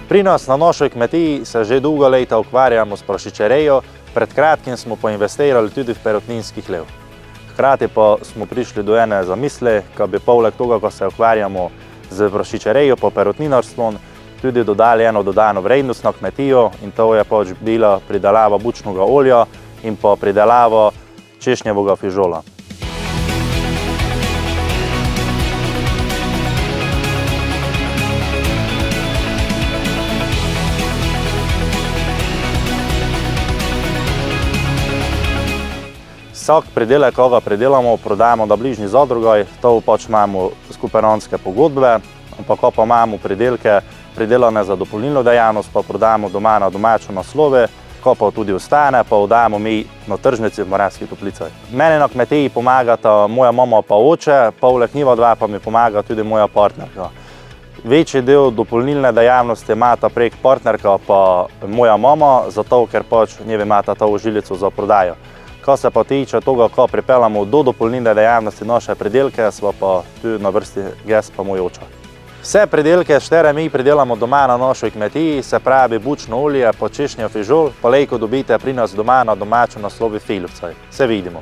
Pri nas na našoj kmetiji se že dolgo leta ukvarjamo s prašičerejo, pred kratkim smo pa investirali tudi v perutninski hlev. Hkrati pa smo prišli do ene zamisli, ko bi poleg tega, ko se ukvarjamo z prašičerejo po perutninarstvom, tudi dodali eno dodano vrednost na kmetijo in to je pač bila pridelava bučnega olja in pa pridelava češnjevega fižola. Vsak pridelek, ko ga pridelamo, prodajamo na bližnji zadrugaj, to pač imamo skupinske pogodbe, ampak ko pa imamo pridelke pridelane za dopolnilno dejavnost, pa prodajamo doma na domače naslove, ko pa tudi ostane, pa oddajamo mi na tržnici v Moravskih Toplicah. Meni na kmetiji pomagata moja mama pa oče, poleg njima dva pa mi pomaga tudi moja partnerka. Večji del dopolnilne dejavnosti imata prek partnerka pa moja mama, zato ker pač njevi imata to žilico za prodajo. Ko se pa tiče tega, ko pripeljamo do dopolnilne dejavnosti naše pridelke, smo pa tudi na vrsti jaz pa moj oče. Vse pridelke, štere mi pridelamo doma na našoj kmetiji, se pravi bučno olje, pa češnjev fižol, pa lejko dobite pri nas doma na domačem naslovi Filipcaj. Se vidimo.